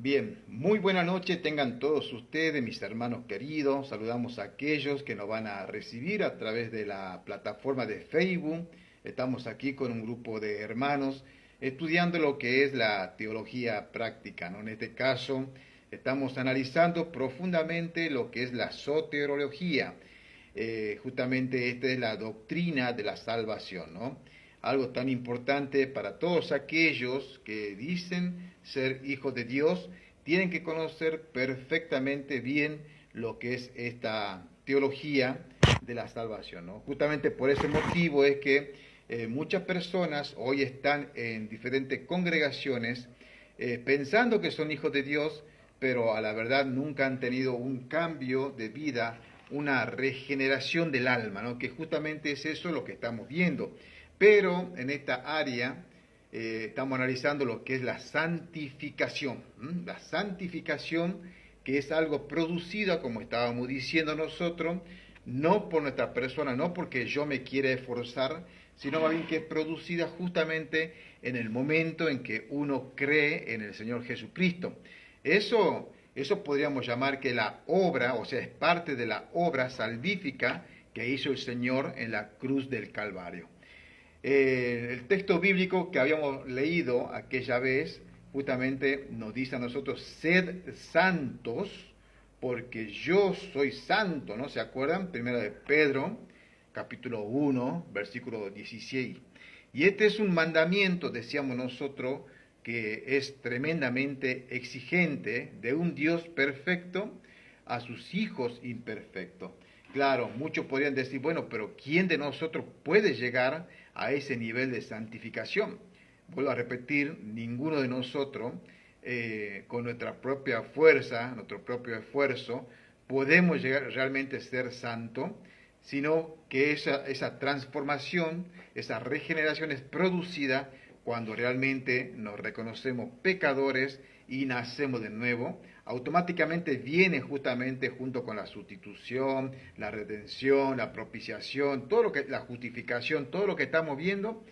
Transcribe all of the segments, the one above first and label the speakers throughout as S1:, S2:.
S1: Bien, muy buena noche tengan todos ustedes, mis hermanos queridos. Saludamos a aquellos que nos van a recibir a través de la plataforma de Facebook. Estamos aquí con un grupo de hermanos estudiando lo que es la teología práctica, ¿no? En este caso, estamos analizando profundamente lo que es la soteriología. Justamente esta es la doctrina de la salvación, ¿no? Algo tan importante para todos aquellos que dicen ser hijos de Dios, tienen que conocer perfectamente bien lo que es esta teología de la salvación, ¿no? Justamente por ese motivo es que muchas personas hoy están en diferentes congregaciones pensando que son hijos de Dios, pero a la verdad nunca han tenido un cambio de vida, una regeneración del alma, ¿no? Que justamente es eso lo que estamos viendo. Pero en esta área estamos analizando lo que es la santificación. La santificación, que es algo producido, como estábamos diciendo nosotros, no por nuestra persona, no porque yo me quiera esforzar, sino más bien que es producida justamente en el momento en que uno cree en el Señor Jesucristo. Eso podríamos llamar que la obra, o sea, es parte de la obra salvífica que hizo el Señor en la cruz del Calvario. El texto bíblico que habíamos leído aquella vez justamente nos dice a nosotros, sed santos, porque yo soy santo, ¿no? ¿Se acuerdan? Primero de Pedro, capítulo 1, versículo 16. Y este es un mandamiento, decíamos nosotros, que es tremendamente exigente de un Dios perfecto a sus hijos imperfectos. Claro, muchos podrían decir, bueno, pero ¿quién de nosotros puede llegar a ese nivel de santificación? Vuelvo a repetir, ninguno de nosotros, con nuestra propia fuerza, nuestro propio esfuerzo, podemos llegar realmente a ser santo, sino que esa transformación, esa regeneración es producida cuando realmente nos reconocemos pecadores y nacemos de nuevo. Automáticamente viene justamente junto con la sustitución, la redención, la propiciación, todo lo que la justificación, todo lo que estamos viendo,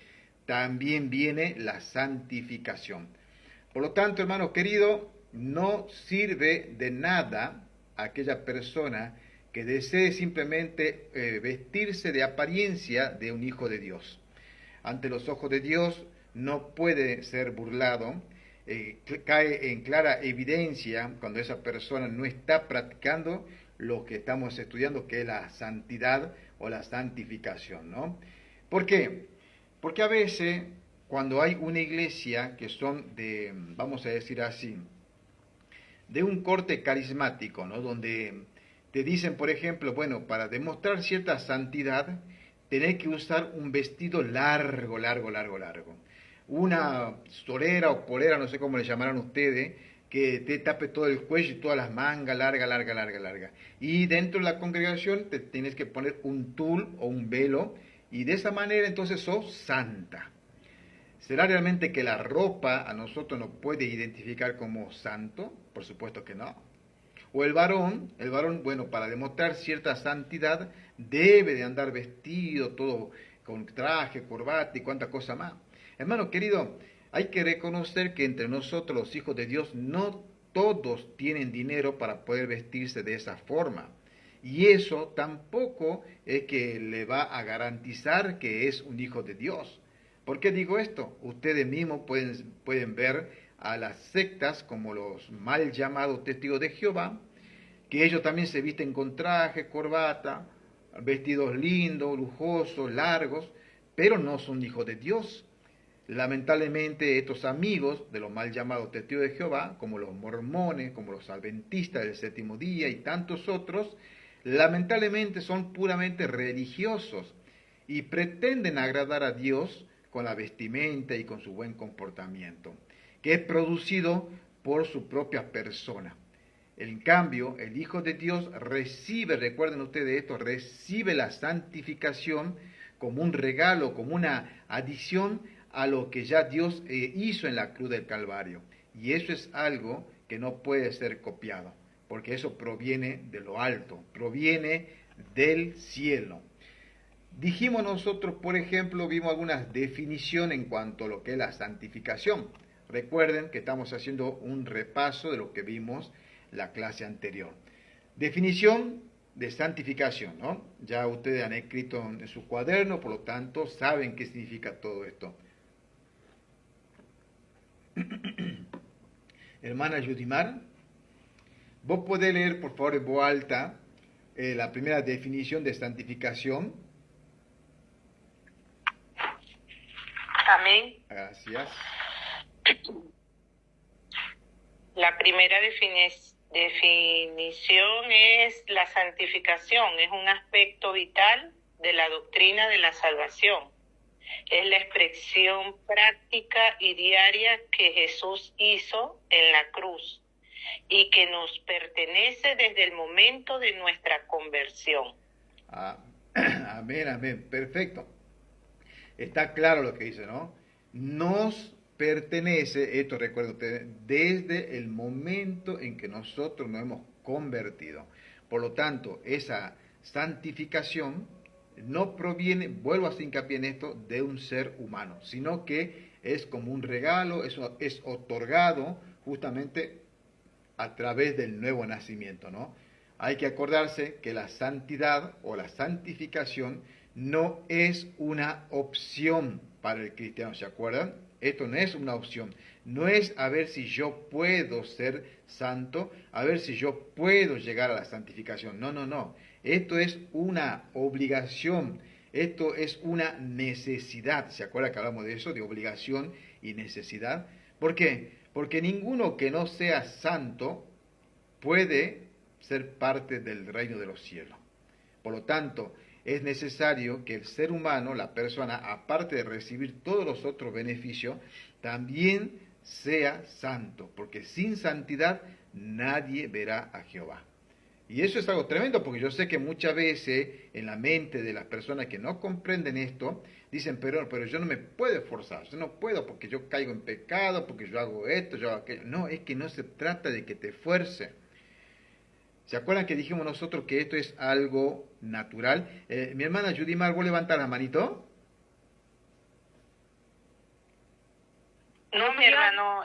S1: también viene la santificación. Por lo tanto, hermano querido, no sirve de nada a aquella persona que desee simplemente vestirse de apariencia de un hijo de Dios. Ante los ojos de Dios no puede ser burlado, cae en clara evidencia cuando esa persona no está practicando lo que estamos estudiando, que es la santidad o la santificación, ¿no? ¿Por qué? Porque a veces cuando hay una iglesia que son de, vamos a decir así, de un corte carismático, ¿no? Donde te dicen, por ejemplo, bueno, para demostrar cierta santidad, tenés que usar un vestido largo, largo, largo, largo. Una solera o polera, no sé cómo le llamarán ustedes, que te tape todo el cuello y todas las mangas, larga, larga, larga, larga. Y dentro de la congregación te tienes que poner un tul o un velo, y de esa manera entonces sos santa. ¿Será realmente que la ropa a nosotros nos puede identificar como santo? Por supuesto que no. O el varón, bueno, para demostrar cierta santidad, debe de andar vestido todo con traje, corbata y cuánta cosa más. Hermano querido, hay que reconocer que entre nosotros los hijos de Dios no todos tienen dinero para poder vestirse de esa forma. Y eso tampoco es que le va a garantizar que es un hijo de Dios. ¿Por qué digo esto? Ustedes mismos pueden ver a las sectas como los mal llamados testigos de Jehová, que ellos también se visten con traje, corbata, vestidos lindos, lujosos, largos, pero no son hijos de Dios. Lamentablemente estos amigos de los mal llamados testigos de Jehová, como los mormones, como los adventistas del séptimo día y tantos otros, lamentablemente son puramente religiosos y pretenden agradar a Dios con la vestimenta y con su buen comportamiento, que es producido por su propia persona. En cambio, el Hijo de Dios recibe, recuerden ustedes esto, recibe la santificación como un regalo, como una adición a lo que ya Dios hizo en la cruz del Calvario. Y eso es algo que no puede ser copiado, porque eso proviene de lo alto, proviene del cielo. Dijimos nosotros, por ejemplo, vimos algunas definiciones en cuanto a lo que es la santificación. Recuerden que estamos haciendo un repaso de lo que vimos la clase anterior. Definición de santificación, ¿no? Ya ustedes han escrito en su cuaderno, por lo tanto, saben qué significa todo esto. Hermana Yudimar, ¿vos podés leer, por favor, en voz alta la primera definición de santificación?
S2: Amén.
S1: Gracias.
S2: La primera definición es la santificación, es un aspecto vital de la doctrina de la salvación. Es la expresión práctica y diaria que Jesús hizo en la cruz y que nos pertenece desde el momento de nuestra conversión.
S1: Amén, amén, perfecto. Está claro lo que dice, ¿no? Nos pertenece, esto recuerden ustedes, desde el momento en que nosotros nos hemos convertido. Por lo tanto, esa santificación no proviene, vuelvo a hacer hincapié en esto, de un ser humano, sino que es como un regalo, es otorgado justamente a través del nuevo nacimiento, ¿no? Hay que acordarse que la santidad o la santificación no es una opción para el cristiano, ¿se acuerdan? Esto no es una opción, no es a ver si yo puedo ser santo, a ver si yo puedo llegar a la santificación, no, no, no. Esto es una obligación, esto es una necesidad, ¿se acuerdan que hablamos de eso, de obligación y necesidad? ¿Por qué? Porque ninguno que no sea santo puede ser parte del reino de los cielos. Por lo tanto, es necesario que el ser humano, la persona, aparte de recibir todos los otros beneficios, también sea santo, porque sin santidad nadie verá a Jehová. Y eso es algo tremendo, porque yo sé que muchas veces en la mente de las personas que no comprenden esto, dicen, pero yo no me puedo esforzar, yo no puedo porque yo caigo en pecado, porque yo hago esto, yo hago aquello. No, es que no se trata de que te esfuerces. ¿Se acuerdan que dijimos nosotros que esto es algo natural? Mi hermana Yudimar, ¿vos levantás la manito?
S2: No, mi hermano,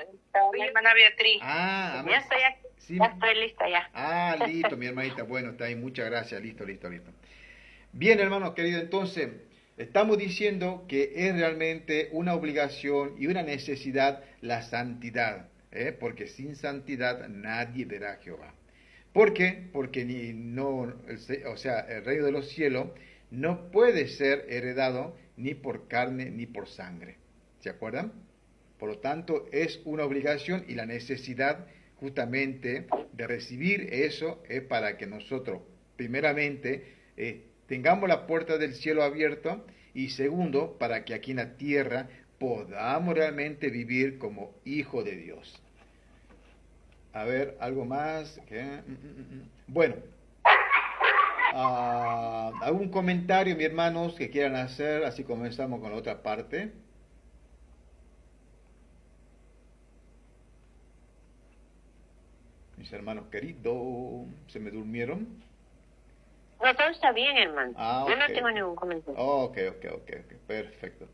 S2: mi hermana Beatriz.
S1: Ah,
S2: ya estoy aquí, sí, ya estoy lista ya.
S1: Ah, listo, mi hermanita. Bueno, está ahí, muchas gracias. Listo, listo, listo. Bien, hermanos queridos, entonces, estamos diciendo que es realmente una obligación y una necesidad la santidad, porque sin santidad nadie verá a Jehová. ¿Por qué? Porque el reino de los cielos no puede ser heredado ni por carne ni por sangre. ¿Se acuerdan? Por lo tanto, es una obligación y la necesidad justamente de recibir eso es para que nosotros, primeramente, tengamos la puerta del cielo abierta y segundo, para que aquí en la tierra podamos realmente vivir como hijo de Dios. A ver, algo más. Bueno, ¿algún comentario, mis hermanos, que quieran hacer? Así comenzamos con la otra parte. Mis hermanos queridos, ¿se me durmieron?
S2: No, todo está bien, hermano.
S1: Okay.
S2: Yo no tengo ningún comentario.
S1: Ok. Perfecto.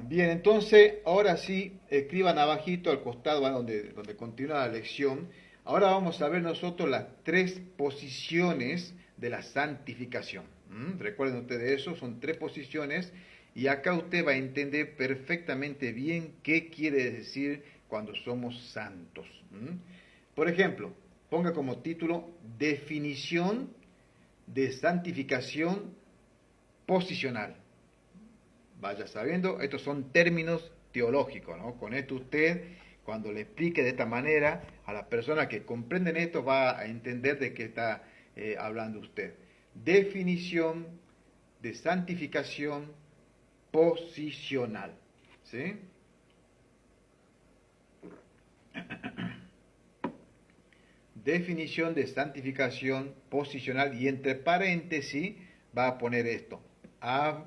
S1: Bien, entonces, ahora sí, escriban abajito al costado donde continúa la lección. Ahora vamos a ver nosotros las 3 posiciones de la santificación. Recuerden ustedes eso, son 3 posiciones y acá usted va a entender perfectamente bien qué quiere decir cuando somos santos. Por ejemplo, ponga como título definición de santificación posicional. Vaya sabiendo, estos son términos teológicos, ¿no? Con esto usted, cuando le explique de esta manera, a las personas que comprenden esto, va a entender de qué está hablando usted. Definición de santificación posicional, ¿sí? Definición de santificación posicional y entre paréntesis va a poner esto, absoluta,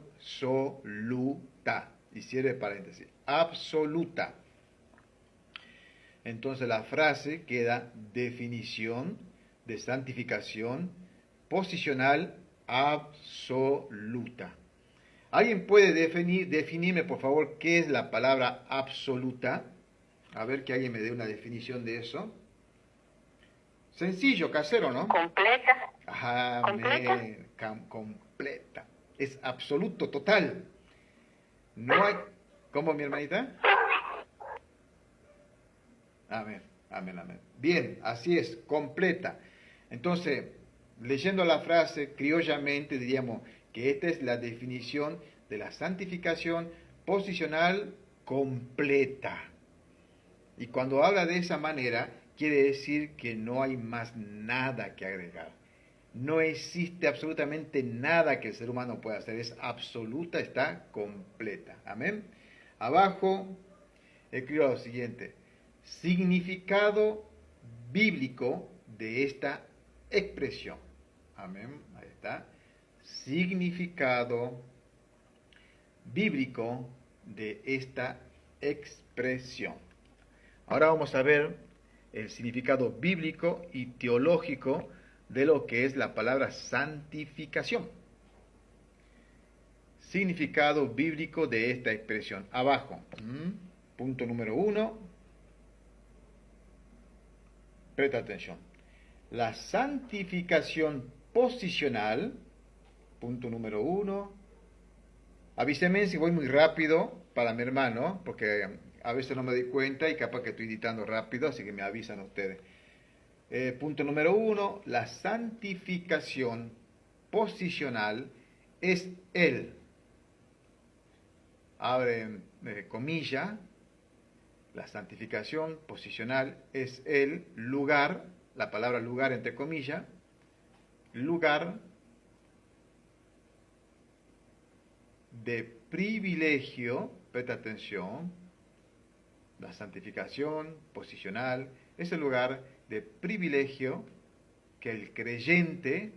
S1: y cierre paréntesis, absoluta. Entonces la frase queda definición de santificación posicional absoluta. ¿Alguien puede definirme, por favor, qué es la palabra absoluta? A ver que alguien me dé una definición de eso. Sencillo, casero, ¿no?
S2: Completa.
S1: Amén. Completa. Es absoluto, total. No hay... ¿Cómo, mi hermanita? Amén, amén, amén. Bien, así es, completa. Entonces, leyendo la frase criollamente, diríamos que esta es la definición de la santificación posicional completa. Y cuando habla de esa manera, quiere decir que no hay más nada que agregar. No existe absolutamente nada que el ser humano pueda hacer. Es absoluta, está completa. Amén. Abajo escribo lo siguiente. Significado bíblico de esta expresión. Amén. Ahí está. Significado bíblico de esta expresión. Ahora vamos a ver el significado bíblico y teológico de lo que es la palabra santificación. Significado bíblico de esta expresión. Abajo, punto número 1. Presta atención. La santificación posicional, punto número 1. Avíseme si voy muy rápido para mi hermano, porque a veces no me doy cuenta y capaz que estoy editando rápido, así que me avisan ustedes. Punto número 1, la santificación posicional es el, abre comilla, la santificación posicional es el lugar, la palabra lugar entre comillas, lugar de privilegio, presta atención, la santificación posicional es el lugar de privilegio que el creyente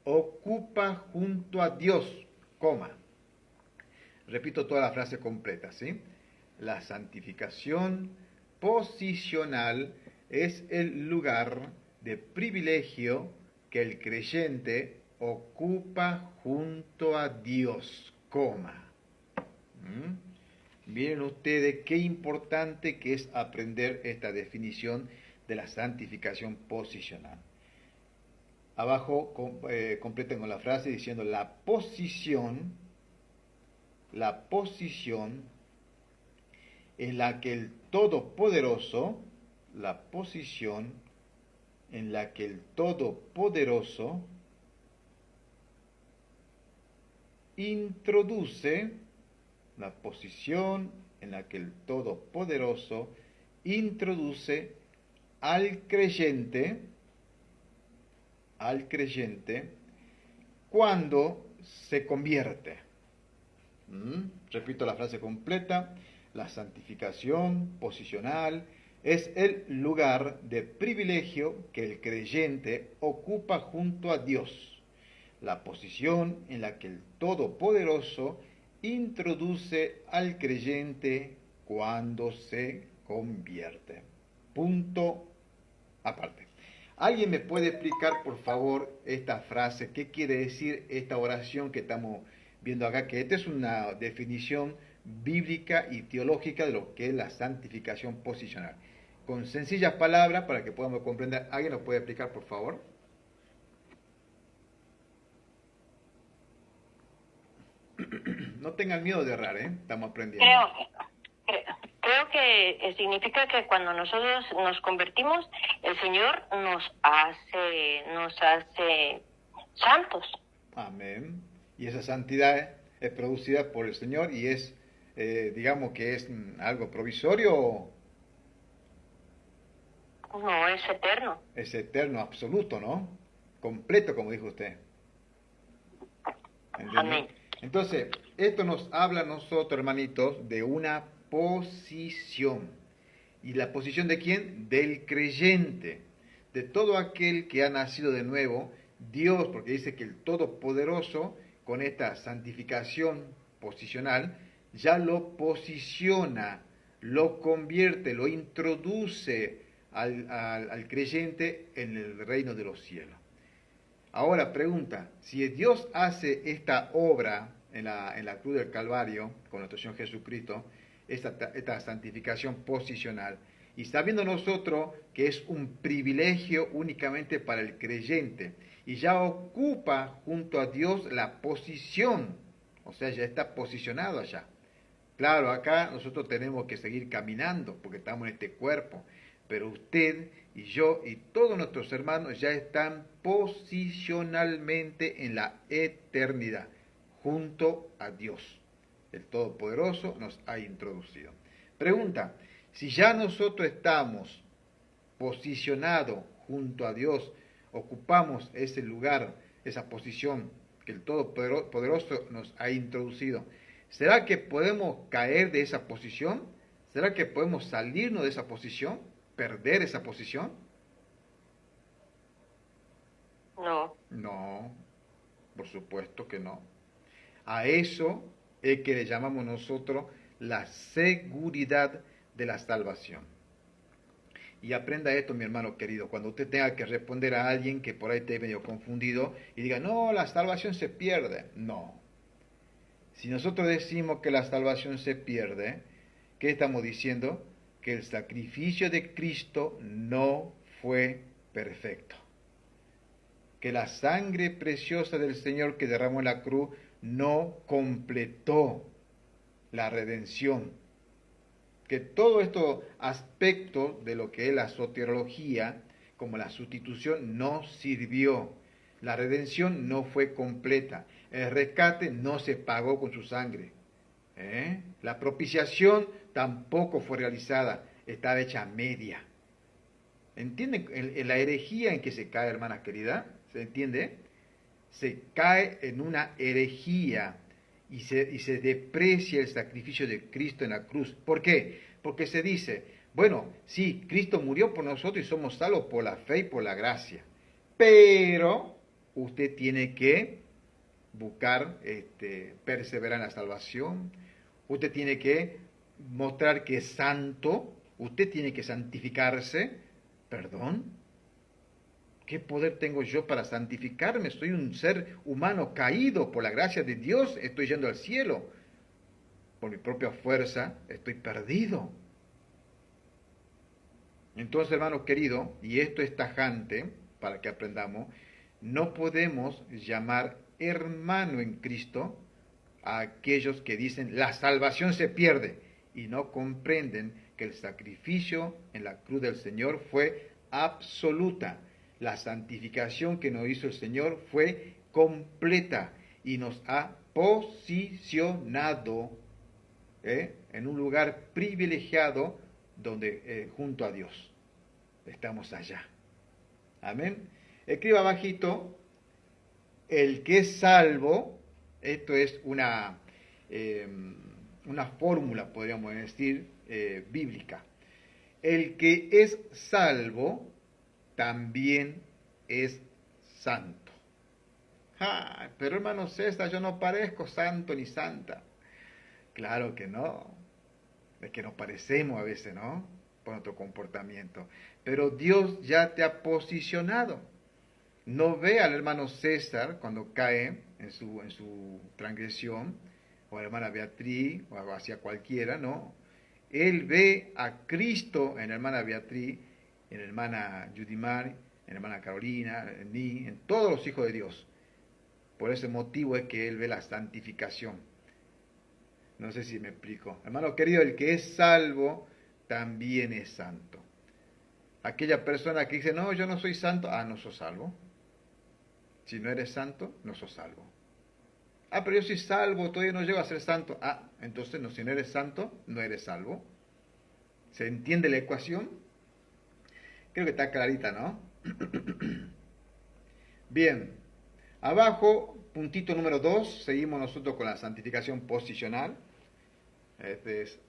S1: ocupa junto a Dios, coma. Repito toda la frase completa, ¿sí? La santificación posicional es el lugar de privilegio que el creyente ocupa junto a Dios, coma. Miren ustedes qué importante que es aprender esta definición de la santificación posicional. Abajo completen con la frase diciendo la posición en la que el Todopoderoso, introduce al creyente cuando se convierte. Repito la frase completa. La santificación posicional es el lugar de privilegio que el creyente ocupa junto a Dios. La posición en la que el Todopoderoso introduce al creyente cuando se convierte. Punto aparte. ¿Alguien me puede explicar, por favor, esta frase? ¿Qué quiere decir esta oración que estamos viendo acá? Que esta es una definición bíblica y teológica de lo que es la santificación posicional. Con sencillas palabras para que podamos comprender. ¿Alguien lo puede explicar, por favor? No tengan miedo de errar, estamos aprendiendo.
S2: Creo que significa que cuando nosotros nos convertimos, el Señor nos hace santos.
S1: Amén. Y esa santidad es producida por el Señor y es, digamos que es algo provisorio.
S2: No, es eterno.
S1: Es eterno, absoluto, ¿no? Completo, como dijo usted. ¿Entendió?
S2: Amén.
S1: Entonces, esto nos habla a nosotros, hermanitos, de una posición. ¿Y la posición de quién? Del creyente. De todo aquel que ha nacido de nuevo, Dios, porque dice que el Todopoderoso, con esta santificación posicional, ya lo posiciona, lo convierte, lo introduce al creyente en el reino de los cielos. Ahora pregunta, si Dios hace esta obra en la cruz del Calvario, con nuestro Señor Jesucristo, esta santificación posicional, y sabiendo nosotros que es un privilegio únicamente para el creyente, y ya ocupa junto a Dios la posición, o sea, ya está posicionado allá. Claro, acá nosotros tenemos que seguir caminando porque estamos en este cuerpo, pero usted y yo y todos nuestros hermanos ya están posicionalmente en la eternidad, junto a Dios. El Todopoderoso nos ha introducido. Pregunta, si ya nosotros estamos posicionados junto a Dios, ocupamos ese lugar, esa posición que el Todopoderoso nos ha introducido, ¿será que podemos caer de esa posición? ¿Será que podemos salirnos de esa posición? ¿Perder esa posición?
S2: No.
S1: No, por supuesto que no. A eso es que le llamamos nosotros la seguridad de la salvación. Y aprenda esto, mi hermano querido, cuando usted tenga que responder a alguien que por ahí esté medio confundido y diga, no, la salvación se pierde. No. Si nosotros decimos que la salvación se pierde, ¿qué estamos diciendo? Que el sacrificio de Cristo no fue perfecto. Que la sangre preciosa del Señor que derramó en la cruz no completó la redención. Que todos estos aspectos de lo que es la soteriología, como la sustitución, no sirvió. La redención no fue completa. El rescate no se pagó con su sangre. La propiciación tampoco fue realizada. Estaba hecha a media. ¿Entienden en la herejía en que se cae, hermana querida? ¿Se entiende? Se cae en una herejía y se deprecia el sacrificio de Cristo en la cruz. ¿Por qué? Porque se dice, bueno, sí, Cristo murió por nosotros y somos salvos por la fe y por la gracia. Pero usted tiene que buscar, perseverar en la salvación. Usted tiene que mostrar que es santo. Usted tiene que santificarse. ¿Perdón? ¿Qué poder tengo yo para santificarme? Soy un ser humano caído por la gracia de Dios. Estoy yendo al cielo. Por mi propia fuerza estoy perdido. Entonces, hermano querido, y esto es tajante para que aprendamos, no podemos llamar hermano en Cristo a aquellos que dicen la salvación se pierde y no comprenden que el sacrificio en la cruz del Señor fue absoluta. La santificación que nos hizo el Señor fue completa y nos ha posicionado en un lugar privilegiado donde junto a Dios. Estamos allá. Amén. Escriba abajito, el que es salvo, esto es una fórmula, podríamos decir, bíblica. El que es salvo también es santo. Pero hermano César, yo no parezco santo ni santa. Claro que no. Es que nos parecemos a veces, ¿no? Por nuestro comportamiento. Pero Dios ya te ha posicionado. No ve al hermano César cuando cae en su transgresión, o a la hermana Beatriz, o hacia cualquiera, no. Él ve a Cristo en la hermana Beatriz, en la hermana Judimar, en la hermana Carolina, en todos los hijos de Dios. Por ese motivo es que él ve la santificación. No sé si me explico. Hermano querido, el que es salvo también es santo. Aquella persona que dice, no, yo no soy santo, no sos salvo. Si no eres santo, no sos salvo. Pero yo soy salvo, todavía no llego a ser santo. Entonces no, si no eres santo, no eres salvo. ¿Se entiende la ecuación? Creo que está clarita, ¿no? Bien. Abajo, puntito número 2, seguimos nosotros con la santificación posicional. Esta es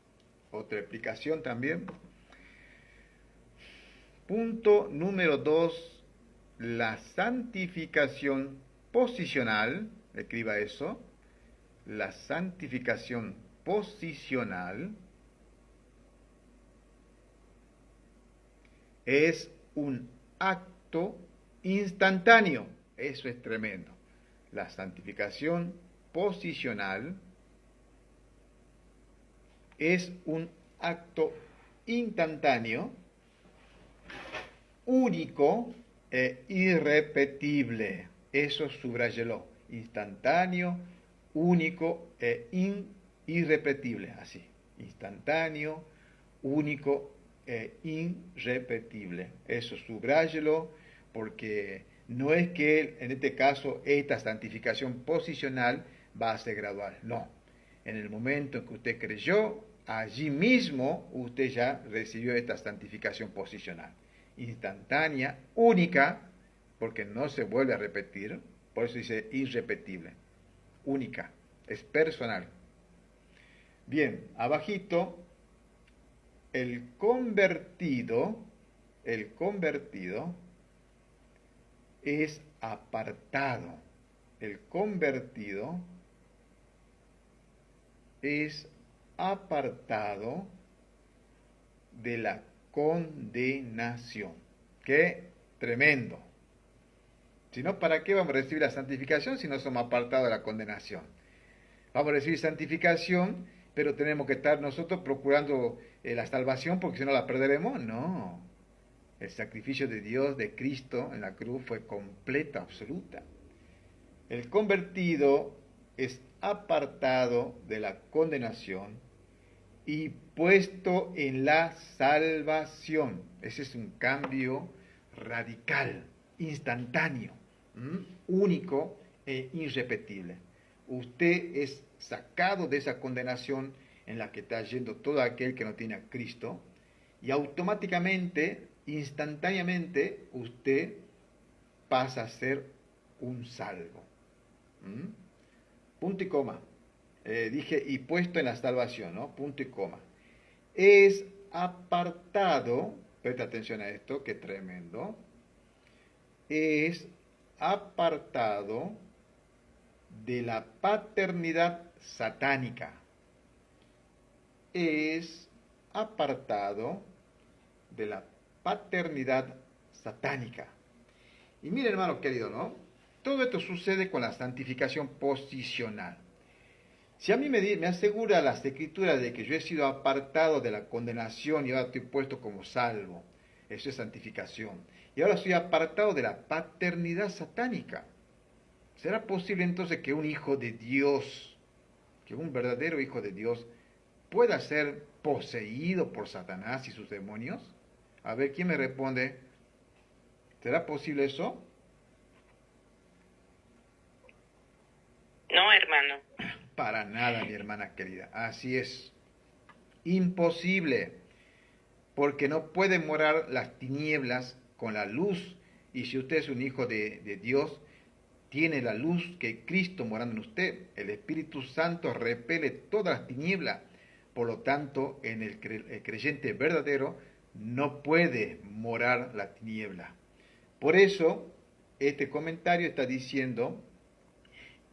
S1: otra explicación también. Punto número 2, la santificación posicional, escriba eso, la santificación posicional es un acto instantáneo. Eso es tremendo. La santificación posicional es un acto instantáneo, único e irrepetible. Eso subrayelo. Instantáneo, único e irrepetible. Así. Instantáneo, único e irrepetible. Eso subrayelo, porque no es que en este caso esta santificación posicional va a ser gradual. No. En el momento en que usted creyó, allí mismo usted ya recibió esta santificación posicional. Instantánea, única, porque no se vuelve a repetir, por eso dice irrepetible. Única, es personal. Bien, abajito, el convertido es apartado. El convertido es apartado de la condenación. ¡Qué tremendo! Si no, ¿para qué vamos a recibir la santificación si no somos apartados de la condenación? Vamos a recibir santificación, pero tenemos que estar nosotros procurando la salvación porque si no la perderemos. No. El sacrificio de Dios, de Cristo en la cruz fue completa, absoluta. El convertido es apartado de la condenación y puesto en la salvación. Ese es un cambio radical, instantáneo, único e irrepetible. Usted es sacado de esa condenación en la que está yendo todo aquel que no tiene a Cristo y automáticamente, instantáneamente, usted pasa a ser un salvo. Punto y coma. Dije, y puesto en la salvación, ¿no? Punto y coma. Es apartado, presta atención a esto, que tremendo. Es apartado de la paternidad satánica. Es apartado de la paternidad satánica. Y mire, hermano querido, ¿no? Todo esto sucede con la santificación posicional. Si a mí me asegura las escrituras de que yo he sido apartado de la condenación y ahora estoy puesto como salvo, eso es santificación. Y ahora soy apartado de la paternidad satánica. ¿Será posible entonces que un hijo de Dios, que un verdadero hijo de Dios, pueda ser poseído por Satanás y sus demonios? A ver, ¿quién me responde? ¿Será posible eso?
S2: No, hermano.
S1: Para nada, mi hermana querida. Así es. Imposible. Porque no puede morar las tinieblas con la luz. Y si usted es un hijo de Dios, tiene la luz que Cristo morando en usted. El Espíritu Santo repele todas las tinieblas. Por lo tanto, en el creyente verdadero no puede morar la tiniebla. Por eso, este comentario está diciendo,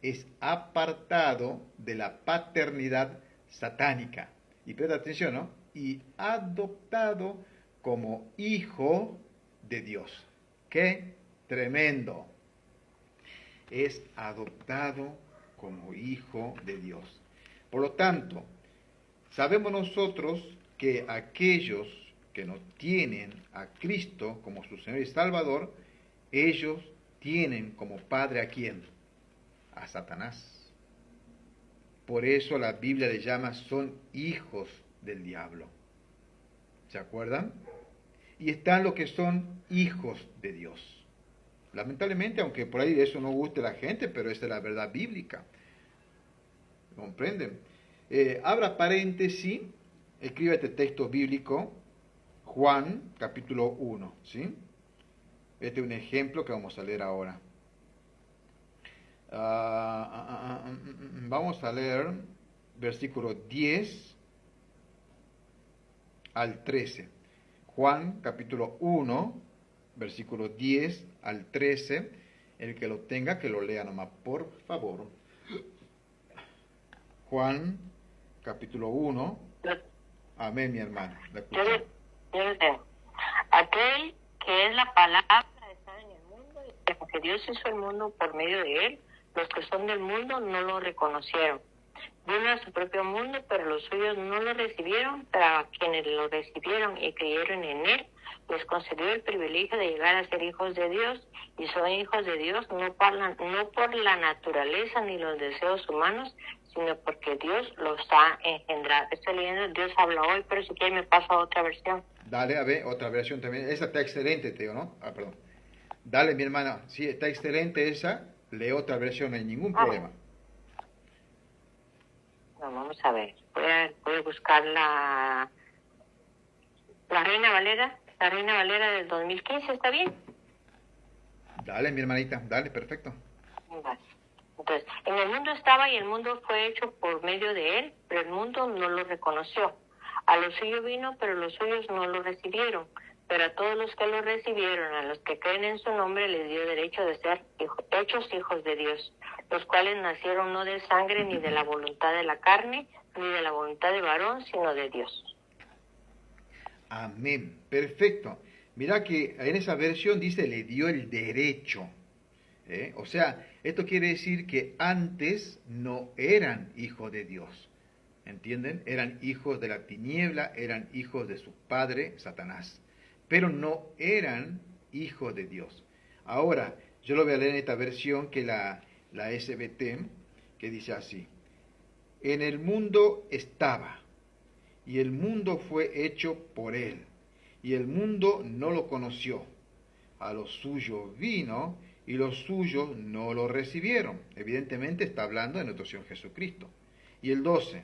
S1: es apartado de la paternidad satánica. Y presta atención, ¿no? Y adoptado como hijo de Dios. ¡Qué tremendo! Es adoptado como hijo de Dios. Por lo tanto, sabemos nosotros que aquellos que no tienen a Cristo como su Señor y Salvador, ellos tienen como padre ¿a quién? A Satanás. Por eso la Biblia le llama son hijos del diablo. ¿Se acuerdan? Y están los que son hijos de Dios. Lamentablemente, aunque por ahí eso no guste a la gente, pero esa es la verdad bíblica. ¿Comprenden? Abra paréntesis, escriba este texto bíblico, Juan capítulo 1, ¿sí? Este es un ejemplo que vamos a leer ahora. Vamos a leer versículo 10 al 13. Juan capítulo 1, versículo 10 al 13. El que lo tenga, que lo lea nomás, por favor. Juan capítulo 1. Amén, mi hermano. La escuchamos.
S2: Aquel que es la palabra está en el mundo y porque Dios hizo el mundo por medio de él, los que son del mundo no lo reconocieron. Vino a su propio mundo, pero los suyos no lo recibieron, pero a quienes lo recibieron y creyeron en él, les concedió el privilegio de llegar a ser hijos de Dios, y son hijos de Dios no por la naturaleza ni los deseos humanos, sino porque Dios los ha engendrado. Estoy leyendo Dios habla hoy, pero si quiere me paso a otra versión.
S1: Dale, a ver, otra versión también. Esa está excelente, Teo, ¿no? Ah, perdón. Dale, mi hermana. Sí, está excelente esa. Lee otra versión, no hay ningún problema.
S2: No, vamos a ver. Voy a buscar la Reina Valera. La Reina Valera del 2015, ¿está bien?
S1: Dale, mi hermanita. Dale, perfecto.
S2: Vale. Entonces, en el mundo estaba y el mundo fue hecho por medio de él, pero el mundo no lo reconoció. A los suyos vino, pero los suyos no lo recibieron. Pero a todos los que lo recibieron, a los que creen en su nombre, les dio derecho de ser hechos hijos de Dios, los cuales nacieron no de sangre, ni de la voluntad de la carne, ni de la voluntad de varón, sino de Dios.
S1: Amén. Perfecto. Mira que en esa versión dice le dio el derecho. O sea, esto quiere decir que antes no eran hijos de Dios. ¿Entienden? Eran hijos de la tiniebla, eran hijos de su padre, Satanás. Pero no eran hijos de Dios. Ahora, yo lo voy a leer en esta versión que la SBT, que dice así. En el mundo estaba, y el mundo fue hecho por él, y el mundo no lo conoció. A los suyos vino, y los suyos no lo recibieron. Evidentemente está hablando de nuestro Señor Jesucristo. Y el 12,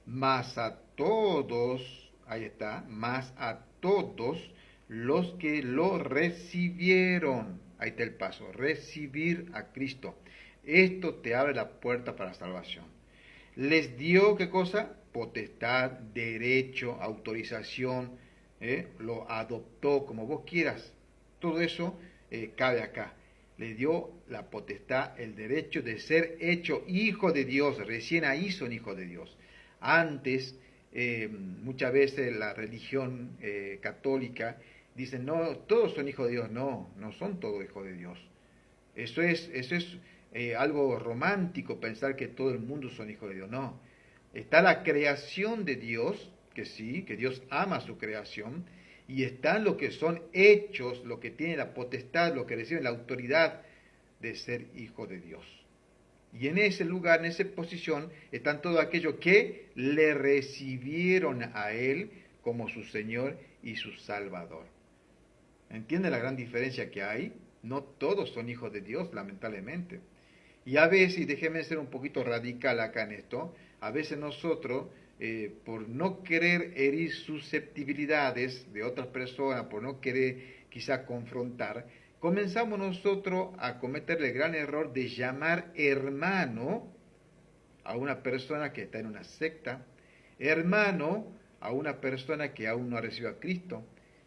S1: mas a todos, ahí está, mas a todos los que lo recibieron, ahí está el paso, recibir a Cristo. Esto te abre la puerta para la salvación. Les dio, ¿qué cosa? Potestad, derecho, autorización, lo adoptó como vos quieras. Todo eso cabe acá. Le dio la potestad, el derecho de ser hecho hijo de Dios. Recién ahí son hijos de Dios. Antes, muchas veces la religión católica dice, no, todos son hijos de Dios. No, no son todos hijos de Dios. Eso es algo romántico pensar que todo el mundo son hijos de Dios. No, está la creación de Dios, que sí, que Dios ama su creación, y están los que son hechos, los que tienen la potestad, los que reciben la autoridad de ser hijos de Dios. Y en ese lugar, en esa posición, están todos aquellos que le recibieron a Él como su Señor y su Salvador. ¿Entienden la gran diferencia que hay? No todos son hijos de Dios, lamentablemente. Y a veces, déjeme ser un poquito radical acá en esto, a veces nosotros, por no querer herir susceptibilidades de otras personas, por no querer quizá confrontar, comenzamos nosotros a cometer el gran error de llamar hermano a una persona que está en una secta, hermano a una persona que aún no ha recibido a Cristo.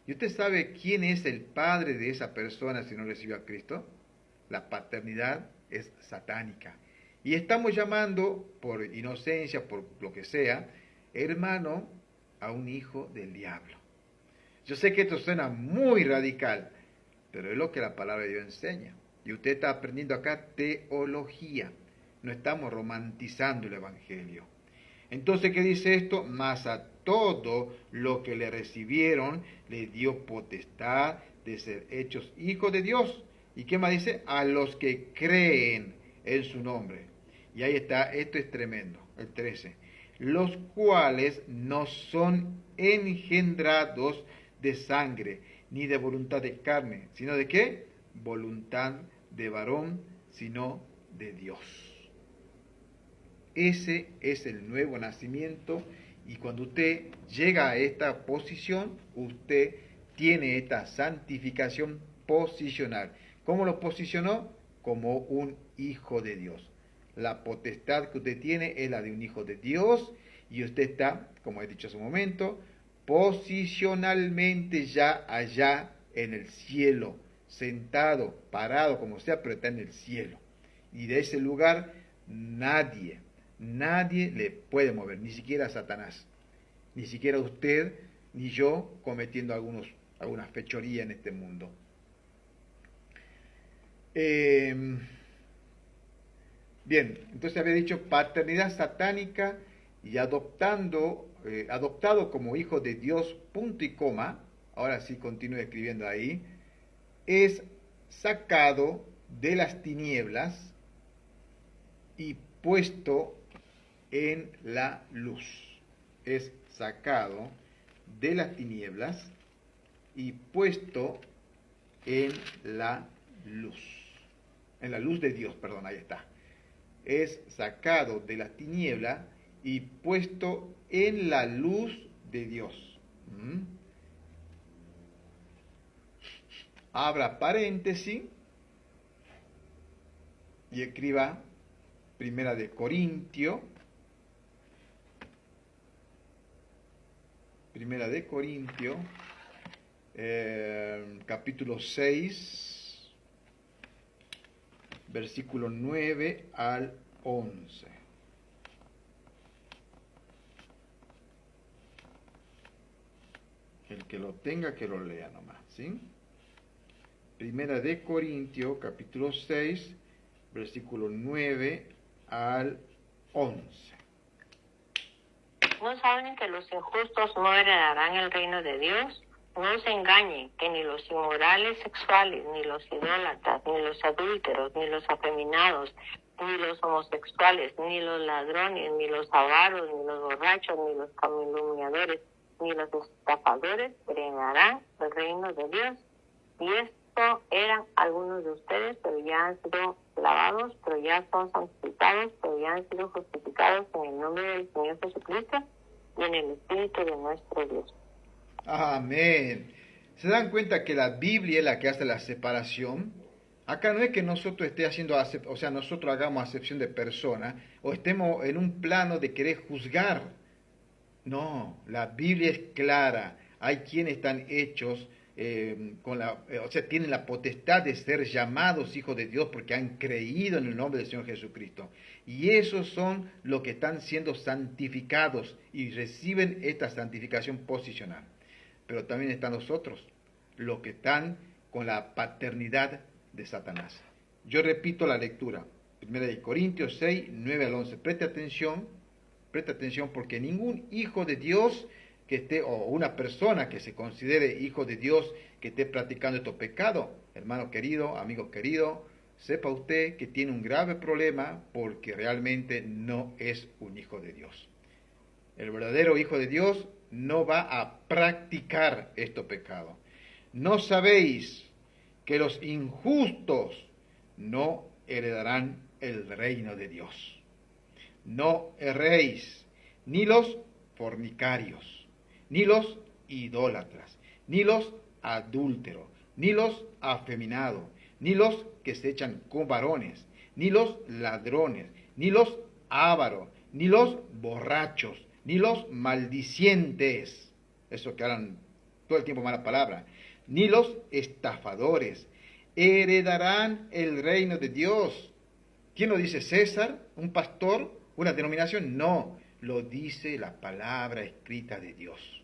S1: ¿Y usted sabe quién es el padre de esa persona si no recibió a Cristo? La paternidad es satánica. Y estamos llamando, por inocencia, por lo que sea, hermano a un hijo del diablo. Yo sé que esto suena muy radical, pero es lo que la palabra de Dios enseña. Y usted está aprendiendo acá teología. No estamos romantizando el Evangelio. Entonces, ¿qué dice esto? Mas a todo lo que le recibieron, le dio potestad de ser hechos hijos de Dios. ¿Y qué más dice? A los que creen en su nombre. Y ahí está, esto es tremendo, el 13. Los cuales no son engendrados de sangre, ni de voluntad de carne, sino de ¿qué? Voluntad de varón, sino de Dios. Ese es el nuevo nacimiento, y cuando usted llega a esta posición, usted tiene esta santificación posicional. ¿Cómo lo posicionó? Como un hijo de Dios. La potestad que usted tiene es la de un hijo de Dios, y usted está, como he dicho hace un momento, posicionalmente ya allá en el cielo, sentado, parado, como sea, pero está en el cielo. Y de ese lugar nadie le puede mover, ni siquiera Satanás, ni siquiera usted, ni yo cometiendo alguna fechoría en este mundo. Bien, entonces había dicho paternidad satánica y adoptado como hijo de Dios, punto y coma, ahora sí continúo escribiendo ahí, es sacado de las tinieblas y puesto en la luz. Es sacado de las tinieblas y puesto en la luz. En la luz de Dios, perdón, ahí está. Es sacado de la tiniebla y puesto en la luz de Dios. Abra paréntesis y escriba Primera de Corintios, capítulo 6, versículo 9 al 11. El que lo tenga, que lo lea nomás, ¿sí? Primera de Corintios, capítulo 6, versículo 9 al 11.
S2: ¿No saben que los injustos no heredarán el reino de Dios? No se engañen, que ni los inmorales sexuales, ni los idólatras, ni los adúlteros, ni los afeminados, ni los homosexuales, ni los ladrones, ni los avaros, ni los borrachos, ni los calumniadores, ni los estafadores heredarán el reino de Dios. Y esto eran algunos de ustedes, pero ya han sido lavados, pero ya son santificados, pero ya han sido justificados en el nombre del Señor Jesucristo y en el Espíritu de nuestro Dios.
S1: Amén. ¿Se dan cuenta que la Biblia es la que hace la separación? Acá no es que nosotros nosotros hagamos acepción de persona o estemos en un plano de querer juzgar. No, la Biblia es clara. Hay quienes están hechos tienen la potestad de ser llamados hijos de Dios porque han creído en el nombre del Señor Jesucristo. Y esos son los que están siendo santificados y reciben esta santificación posicional. Pero también están los otros, los que están con la paternidad de Satanás. Yo repito la lectura, 1 Corintios 6, 9 al 11. Preste atención porque ningún hijo de Dios que esté, o una persona que se considere hijo de Dios, que esté practicando estos pecados, hermano querido, amigo querido, sepa usted que tiene un grave problema porque realmente no es un hijo de Dios. El verdadero hijo de Dios no va a practicar estos pecados. ¿No sabéis que los injustos no heredarán el reino de Dios? No erréis, ni los fornicarios, ni los idólatras, ni los adúlteros, ni los afeminados, ni los que se echan con varones, ni los ladrones, ni los ávaros, ni los borrachos, ni los maldicientes, eso que hablan todo el tiempo mala palabra, ni los estafadores, heredarán el reino de Dios. ¿Quién lo dice? ¿César? ¿Un pastor? ¿Una denominación? No, lo dice la palabra escrita de Dios.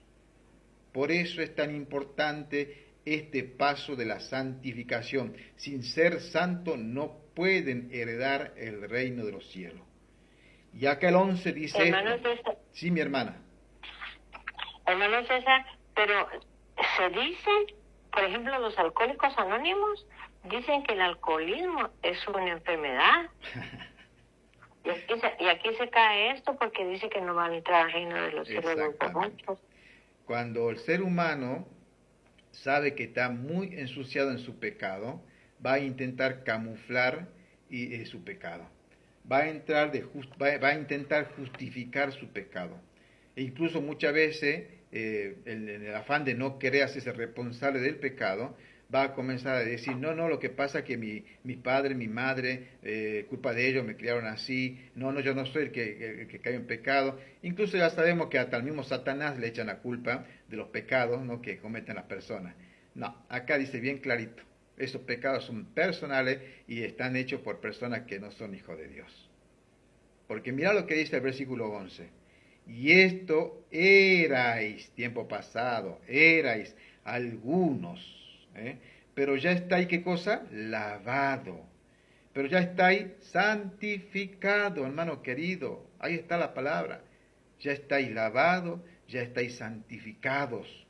S1: Por eso es tan importante este paso de la santificación. Sin ser santo no pueden heredar el reino de los cielos. Y acá el 11 dice...
S2: Hermano César.
S1: Sí, mi hermana.
S2: Hermano César, pero se dice, por ejemplo, los alcohólicos anónimos dicen que el alcoholismo es una enfermedad. Y aquí se cae esto porque dice que no van a entrar al reino de los cielos los borrachos.
S1: Cuando el ser humano sabe que está muy ensuciado en su pecado, va a intentar camuflar su pecado. Va a intentar justificar su pecado. E incluso muchas veces, en el afán de no querer hacerse responsable del pecado, va a comenzar a decir, no, lo que pasa es que mi padre, mi madre, culpa de ellos, me criaron así, no, yo no soy el que cayó en pecado. Incluso ya sabemos que hasta el mismo Satanás le echan la culpa de los pecados, ¿no?, que cometen las personas. No, acá dice bien clarito, esos pecados son personales y están hechos por personas que no son hijos de Dios. Porque mira lo que dice el versículo 11. Y esto erais, tiempo pasado, erais algunos, pero ya estáis, ¿qué cosa? Lavado. Pero ya estáis santificado, hermano querido. Ahí está la palabra. Ya estáis lavados, ya estáis santificados.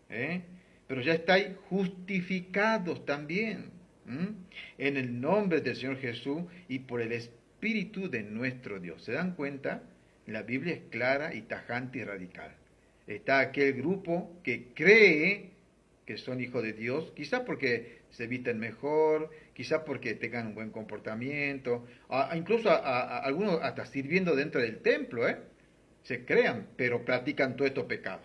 S1: Pero ya estáis justificados también. En el nombre del Señor Jesús y por el Espíritu de nuestro Dios. ¿Se dan cuenta? La Biblia es clara y tajante y radical. Está aquel grupo que cree que son hijos de Dios, quizás porque se visten mejor, quizás porque tengan un buen comportamiento, incluso algunos hasta sirviendo dentro del templo, se crean, pero practican todos estos pecados.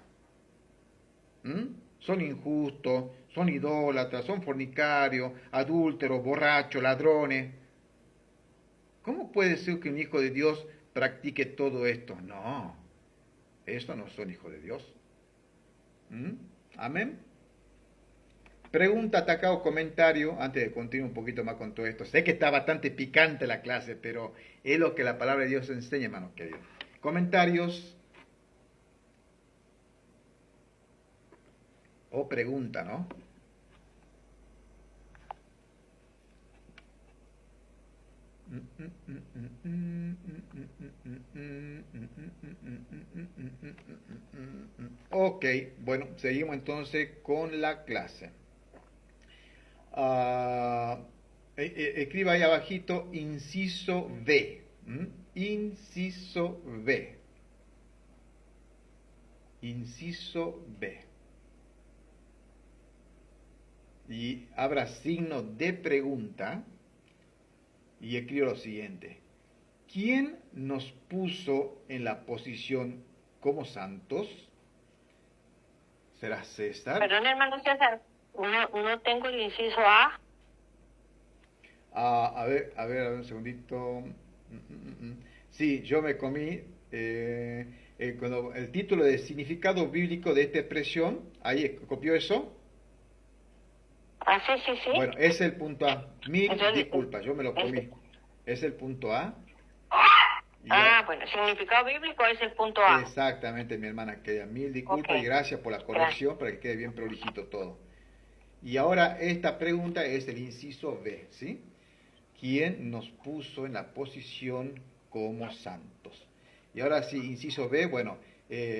S1: Son injustos, son idólatras, son fornicarios, adúlteros, borrachos, ladrones. ¿Cómo puede ser que un hijo de Dios practique todo esto? No, estos no son hijos de Dios. Amén. Pregunta, atacado o comentario, antes de continuar un poquito más con todo esto. Sé que está bastante picante la clase, pero es lo que la palabra de Dios enseña, hermanos queridos. Comentarios o pregunta, ¿no? Ok, bueno, seguimos entonces con la clase. Escriba ahí abajito inciso B. Inciso B. Inciso B. Y abra signo de pregunta y escribo lo siguiente. ¿Quién nos puso en la posición como santos? ¿Será César?
S2: Perdón, hermano César, no tengo el inciso A.
S1: A ver, un segundito. Sí, yo me comí cuando el título de significado bíblico de esta expresión, ahí copió eso.
S2: Sí.
S1: Bueno, es el punto A. Mil disculpas, yo me lo comí. Es el punto A.
S2: Bueno, significado bíblico es el punto A.
S1: Exactamente, mi hermana querida. Mil disculpas y gracias por la corrección para que quede bien prolijito todo. Y ahora esta pregunta es el inciso B, ¿sí? ¿Quién nos puso en la posición como santos? Y ahora sí, inciso B, bueno,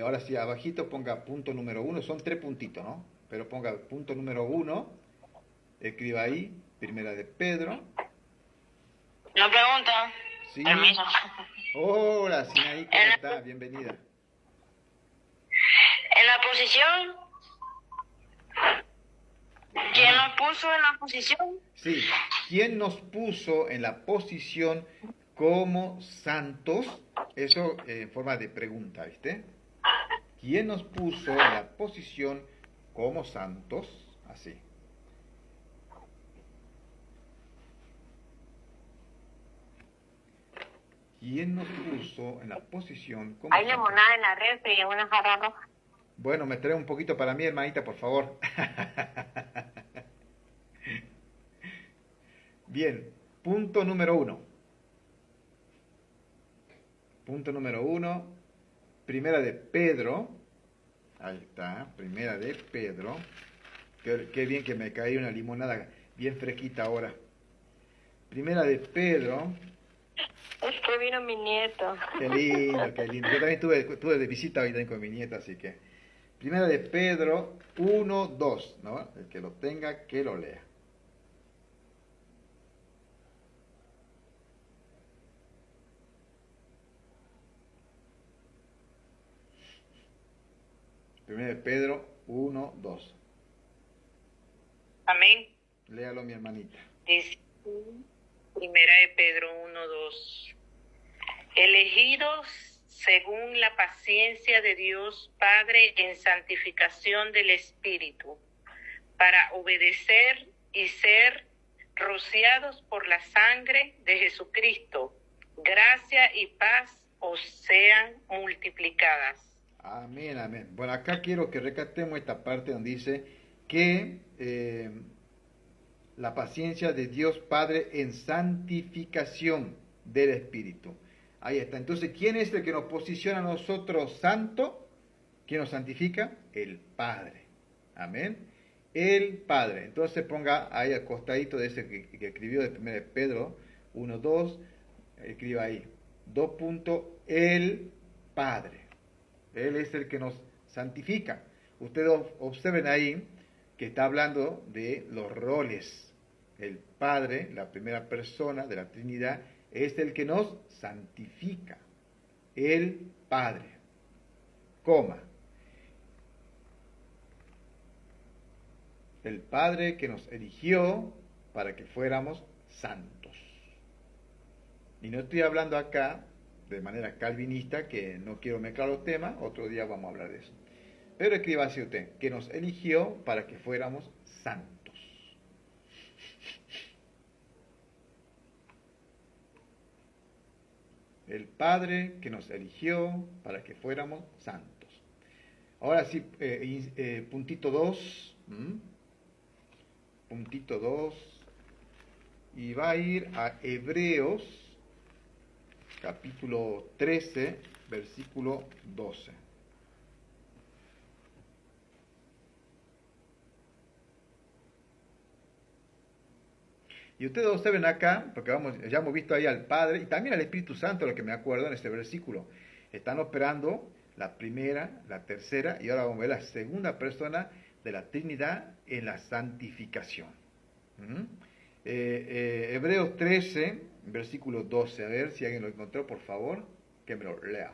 S1: ahora sí, abajito ponga punto número 1, son 3 puntitos, ¿no? Pero ponga punto número 1, escriba ahí, primera de Pedro.
S2: No pregunta.
S1: Sí.
S2: Permiso.
S1: Hola, Sinaí, ¿cómo está? Bienvenida.
S2: En la posición. ¿Quién nos puso en la posición?
S1: Sí, ¿quién nos puso en la posición como santos? Eso en forma de pregunta, ¿viste? ¿Quién nos puso en la posición como santos? Así. ¿Quién nos puso en la posición como
S2: Hay
S1: santos?
S2: limonada en la refri y en una jarra roja.
S1: Bueno, me trae un poquito para mí, hermanita, por favor. Bien, punto número 1. Punto número 1, primera de Pedro. Ahí está, primera de Pedro. Qué bien que me caí una limonada bien fresquita ahora. Primera de Pedro.
S2: Es que vino mi nieto.
S1: Qué lindo, qué lindo. Yo también tuve de visita hoy también con mi nieta, así que. Primera de Pedro 1, 2, ¿no? El que lo tenga, que lo lea. Primera de Pedro 1, 2.
S2: Amén.
S1: Léalo, mi hermanita.
S2: Dice, primera de Pedro 1:2. Elegidos según la paciencia de Dios Padre en santificación del Espíritu, para obedecer y ser rociados por la sangre de Jesucristo. Gracia y paz os sean multiplicadas.
S1: Amén, amén. Bueno, acá quiero que recatemos esta parte donde dice que la paciencia de Dios Padre en santificación del Espíritu. Ahí está. Entonces, ¿quién es el que nos posiciona a nosotros santo? ¿Quién nos santifica? El Padre. Amén. El Padre. Entonces ponga ahí al costadito de ese que escribió de 1 Pedro 1:2, escriba ahí, 2 puntos, el Padre. Él es el que nos santifica. Ustedes observen ahí que está hablando de los roles. El Padre, la primera persona de la Trinidad, es el que nos santifica. El Padre, coma. El Padre que nos eligió para que fuéramos santos. Y no estoy hablando acá de manera calvinista, que no quiero mezclar los temas, otro día vamos a hablar de eso. Pero escriba así usted, que nos eligió para que fuéramos santos. El Padre que nos eligió para que fuéramos santos. Ahora sí, puntito 2. Puntito 2. Y va a ir a Hebreos, capítulo 13, versículo 12. Y ustedes observen acá, porque ya hemos visto ahí al Padre y también al Espíritu Santo, lo que me acuerdo en este versículo. Están operando la primera, la tercera y ahora vamos a ver la segunda persona de la Trinidad en la santificación. Hebreos 13, versículo 12. A ver si alguien lo encontró, por favor, que me lo lea.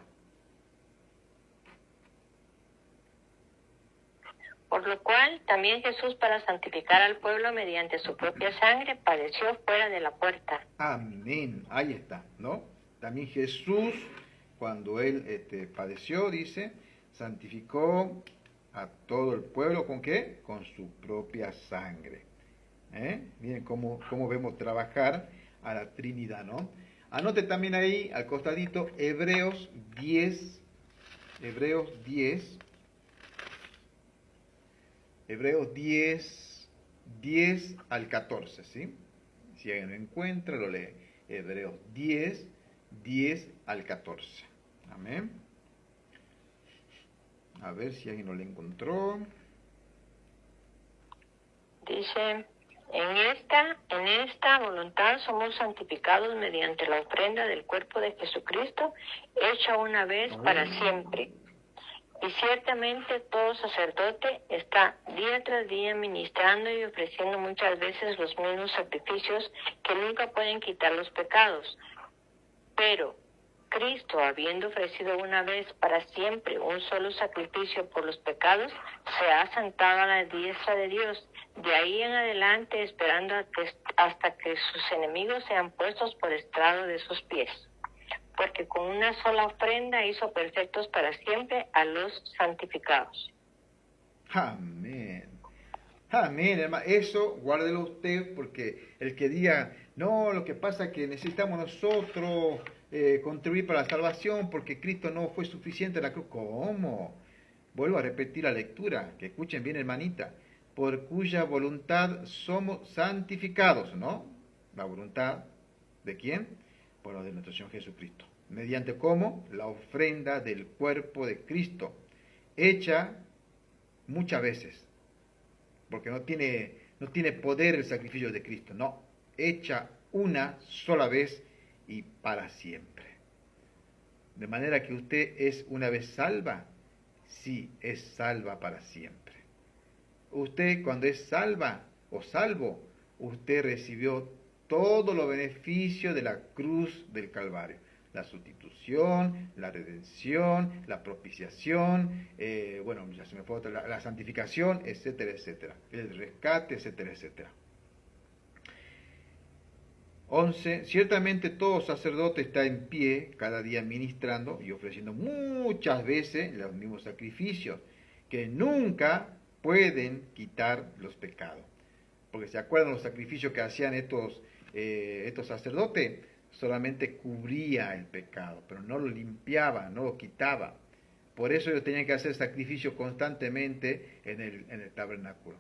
S3: Por lo cual, también Jesús, para santificar al pueblo mediante su propia sangre, padeció fuera de la puerta.
S1: Amén. Ahí está, ¿no? También Jesús, cuando él padeció, dice, santificó a todo el pueblo, ¿con qué? Con su propia sangre. Miren cómo vemos trabajar a la Trinidad, ¿no? Anote también ahí, al costadito, Hebreos 10, Hebreos 10, 10 al 14, ¿sí? Si alguien lo encuentra, lo lee. Hebreos 10, 10 al 14. Amén. A ver si alguien lo encontró.
S3: Dice, en esta voluntad somos santificados mediante la ofrenda del cuerpo de Jesucristo, hecha una vez para siempre. Y ciertamente todo sacerdote está día tras día ministrando y ofreciendo muchas veces los mismos sacrificios que nunca pueden quitar los pecados. Pero Cristo, habiendo ofrecido una vez para siempre un solo sacrificio por los pecados, se ha sentado a la diestra de Dios, de ahí en adelante esperando hasta que sus enemigos sean puestos por estrado de sus pies. Porque con una sola ofrenda hizo perfectos para siempre a los santificados.
S1: Amén. Amén, hermano. Eso guárdelo usted, porque el que diga, no, lo que pasa es que necesitamos nosotros contribuir para la salvación porque Cristo no fue suficiente en la cruz. ¿Cómo? Vuelvo a repetir la lectura, que escuchen bien, hermanita. Por cuya voluntad somos santificados, ¿no? La voluntad ¿de quién? Por la de nuestro Señor Jesucristo. ¿Mediante cómo? La ofrenda del cuerpo de Cristo, hecha muchas veces, porque no tiene poder el sacrificio de Cristo, no, hecha una sola vez y para siempre. De manera que usted es una vez salva, sí, es salva para siempre. Usted cuando es salva o salvo, usted recibió todos los beneficios de la cruz del Calvario. La sustitución, la redención, la propiciación, ya se me fue otra, la santificación, etcétera, etcétera. El rescate, etcétera, etcétera. 11. Ciertamente todo sacerdote está en pie cada día ministrando y ofreciendo muchas veces los mismos sacrificios que nunca pueden quitar los pecados. Porque se acuerdan los sacrificios que hacían estos sacerdotes, solamente cubría el pecado, pero no lo limpiaba, no lo quitaba. Por eso ellos tenían que hacer sacrificio constantemente en el tabernáculo.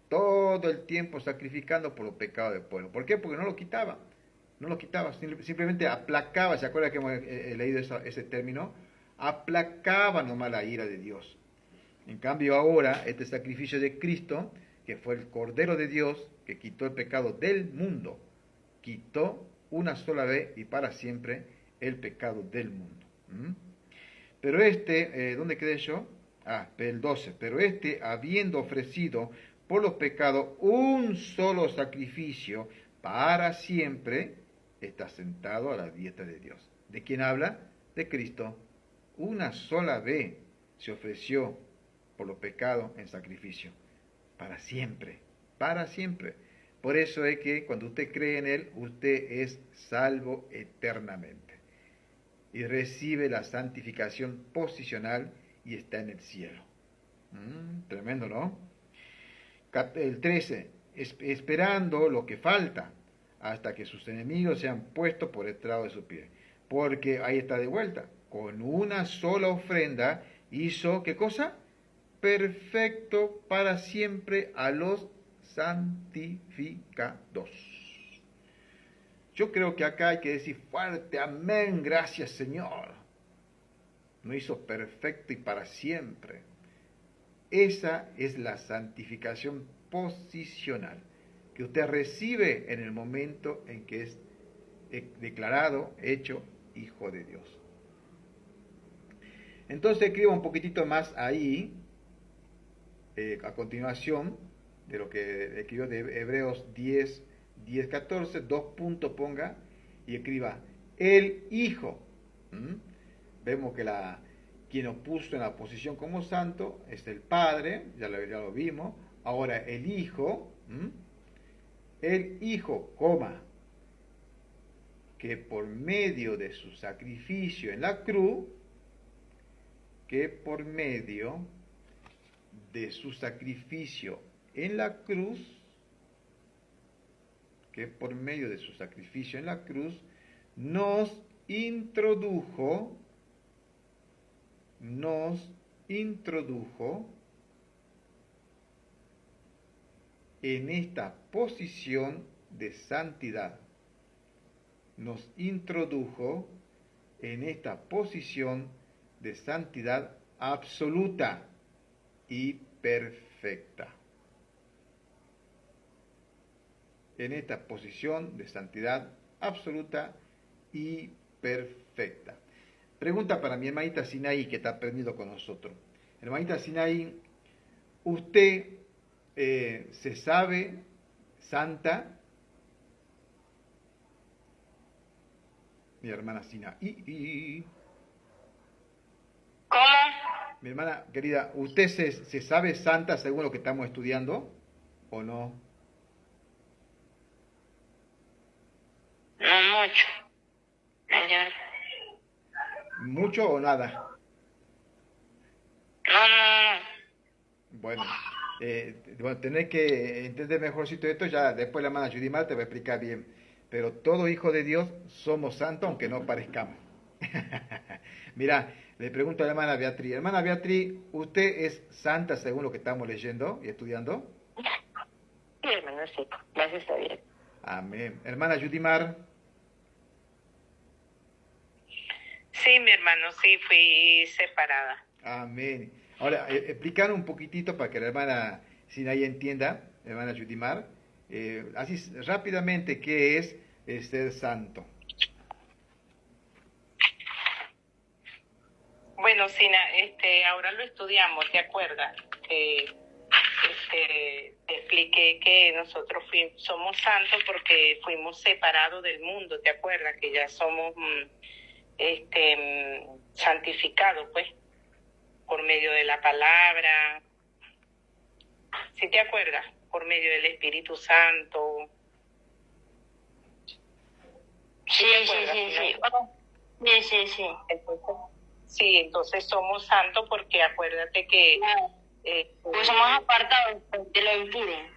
S1: Todo el tiempo sacrificando por los pecados del pueblo. ¿Por qué? Porque no lo quitaba. No lo quitaba, simplemente aplacaba. ¿Se acuerdan que hemos leído ese término? Aplacaba nomás la ira de Dios. En cambio ahora, este sacrificio de Cristo, que fue el Cordero de Dios, que quitó el pecado del mundo, quitó una sola vez y para siempre el pecado del mundo. Pero ¿dónde quedé yo? El 12. Pero habiendo ofrecido por los pecados un solo sacrificio para siempre, está sentado a la diestra de Dios. ¿De quién habla? De Cristo. Una sola vez se ofreció por los pecados en sacrificio. Para siempre. Para siempre. Por eso es que cuando usted cree en Él, usted es salvo eternamente. Y recibe la santificación posicional y está en el cielo. Tremendo, ¿no? El 13. Esperando lo que falta, hasta que sus enemigos sean puestos por estrado de su pie. Porque ahí está de vuelta. Con una sola ofrenda hizo, ¿qué cosa? Perfecto para siempre a los santificados. Yo creo que acá hay que decir fuerte, amén, gracias Señor. Nos hizo perfecto y para siempre. Esa es la santificación posicional que usted recibe en el momento en que es declarado, hecho hijo de Dios. Entonces escribo un poquitito más ahí, a continuación de lo que escribió de Hebreos 10, 14, 2 puntos ponga y escriba el Hijo. Vemos que quien nos puso en la posición como santo es el Padre, ya lo vimos. Ahora el Hijo, que por medio de su sacrificio en la cruz, que por medio de su sacrificio en la cruz, nos introdujo en esta posición de santidad. Nos introdujo en esta posición de santidad absoluta y perfecta. En esta posición de santidad absoluta y perfecta. Pregunta para mi hermanita Sinaí, que está aprendiendo con nosotros. Hermanita Sinaí, ¿usted se sabe santa? Mi hermana Sinaí.
S3: ¿Cómo?
S1: Mi hermana querida, ¿usted se sabe santa según lo que estamos estudiando o no?
S3: No mucho, señor.
S1: ¿Mucho o nada?
S3: No.
S1: Bueno, tener que entender mejorcito esto, ya después la hermana Judimar te va a explicar bien. Pero todo hijo de Dios somos santos aunque no parezcamos. Mira, le pregunto a la hermana Beatriz. Hermana Beatriz, ¿usted es santa según lo que estamos leyendo y estudiando?
S3: Sí, hermano, sí. Gracias, está bien.
S1: Amén. Hermana Judimar.
S2: Sí, mi hermano, sí, fui separada.
S1: Amén. Ahora, explicar un poquitito para que la hermana Sinaí entienda, hermana Judimar, así rápidamente, ¿qué es ser santo?
S2: Bueno, Sina, ahora lo estudiamos, ¿te acuerdas? Te expliqué que nosotros somos santos porque fuimos separados del mundo, ¿te acuerdas? Que ya somos santificados, pues, por medio de la palabra, ¿sí te acuerdas? Por medio del Espíritu Santo.
S3: Sí.
S2: Entonces somos santos porque acuérdate que...
S3: Pues somos apartados, te lo impiden.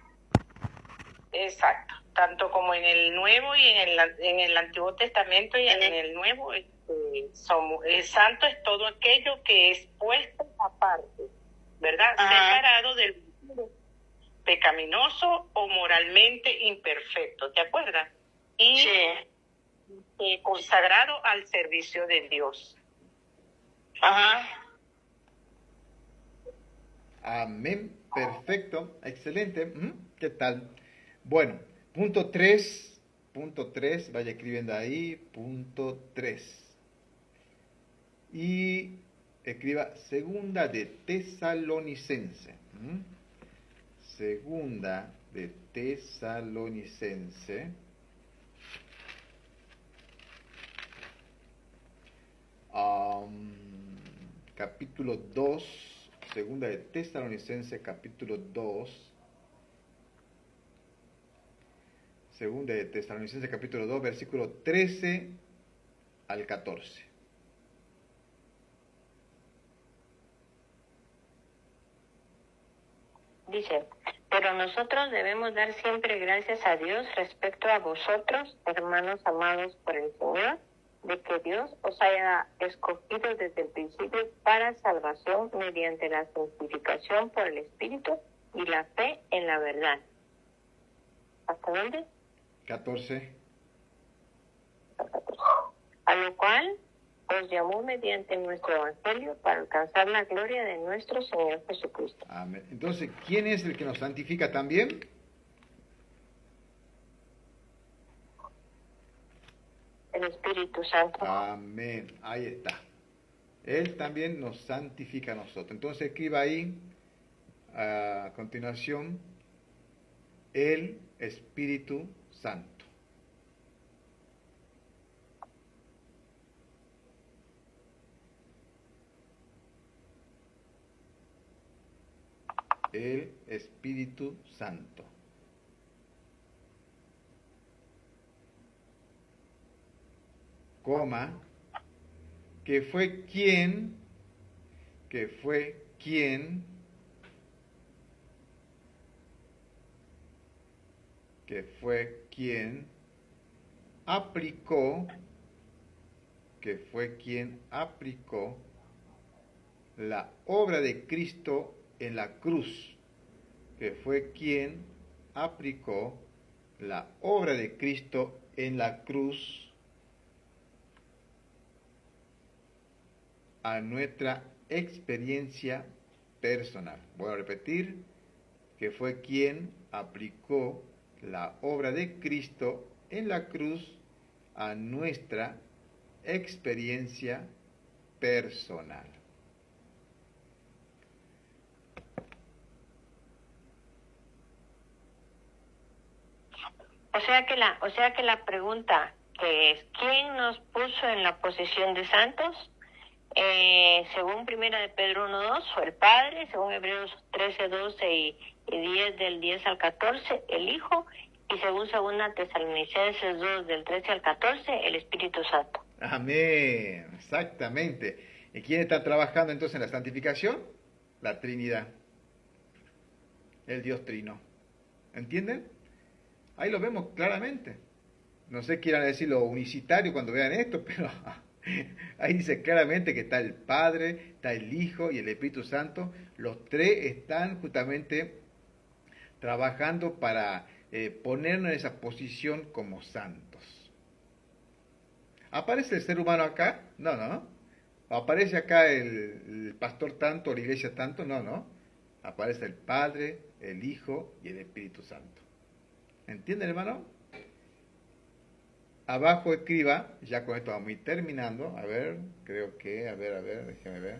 S2: Exacto, tanto como en el Nuevo y en el Antiguo Testamento y en el Nuevo, santo es todo aquello que es puesto aparte, ¿verdad? Separado del pecaminoso o moralmente imperfecto, ¿te acuerdas? Y consagrado al servicio de Dios.
S1: Amén. Perfecto. Excelente. ¿Qué tal? Bueno, punto 3, vaya escribiendo ahí, punto 3. Y escriba segunda de Tesalonicense. Segunda de Tesalonicense. Capítulo 2. Segunda de Tesalonicense, capítulo 2. Segunda de Tesalonicense, capítulo 2, versículo 13 al 14.
S3: Dice, pero nosotros debemos dar siempre gracias a Dios respecto a vosotros, hermanos amados por el Señor, de que Dios os haya escogido desde el principio para salvación mediante la santificación por el Espíritu y la fe en la verdad. ¿Hasta dónde?
S1: 14.
S3: A lo cual os llamó mediante nuestro Evangelio para alcanzar la gloria de nuestro Señor Jesucristo.
S1: Amén. Entonces, ¿quién es el que nos santifica también?
S3: El Espíritu Santo.
S1: Amén. Ahí está. Él también nos santifica a nosotros. Entonces, escriba ahí, a continuación, el Espíritu Santo. El Espíritu Santo. Coma, que fue quien aplicó la obra de Cristo en la cruz, que fue quien aplicó la obra de Cristo en la cruz a nuestra experiencia personal. Voy a repetir, que fue quien aplicó la obra de Cristo en la cruz a nuestra experiencia personal.
S3: O sea que la pregunta que es, ¿quién nos puso en la posición de santos? Según Primera de Pedro 1:2, fue el Padre, según Hebreos 13:12 y 10 del 10 al 14, el Hijo, y según Segunda Tesalonicenses 2 del 13 al 14, el Espíritu Santo.
S1: Amén, exactamente. ¿Y quién está trabajando entonces en la santificación? La Trinidad, el Dios Trino. ¿Entienden? Ahí lo vemos claramente. No sé qué quieran decir lo unicitario cuando vean esto, pero ahí dice claramente que está el Padre, está el Hijo y el Espíritu Santo. Los tres están justamente trabajando para ponernos en esa posición como santos. ¿Aparece el ser humano acá? No, no. ¿Aparece acá el pastor tanto, la iglesia tanto? No, no. Aparece el Padre, el Hijo y el Espíritu Santo. ¿Entienden, hermano? Abajo escriba, ya con esto vamos a ir terminando. A ver, creo que, a ver, déjeme ver.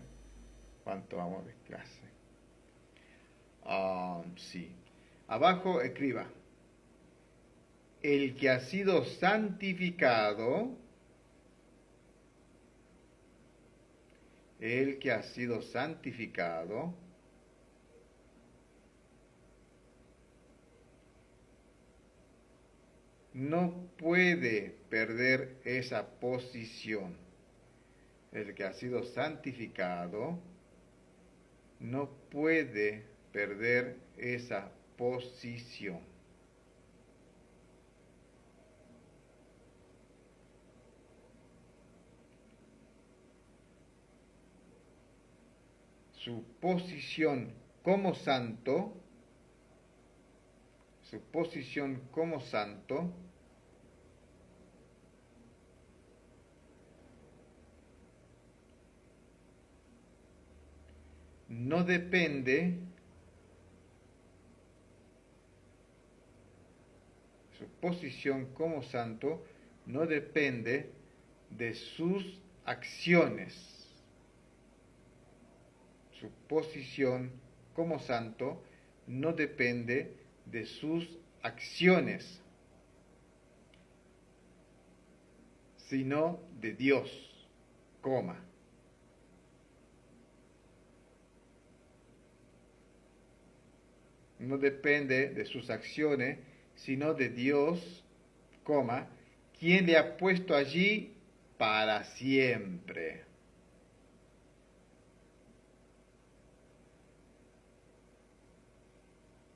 S1: ¿Cuánto vamos de clase? Sí. Abajo escriba, el que ha sido santificado, no puede perder esa posición. El que ha sido santificado no puede perder esa posición. Su posición como santo, no depende posición como santo no depende de sus acciones. Su posición como santo no depende de sus acciones, sino de Dios, coma. No depende de sus acciones, sino de Dios, coma, quien le ha puesto allí para siempre.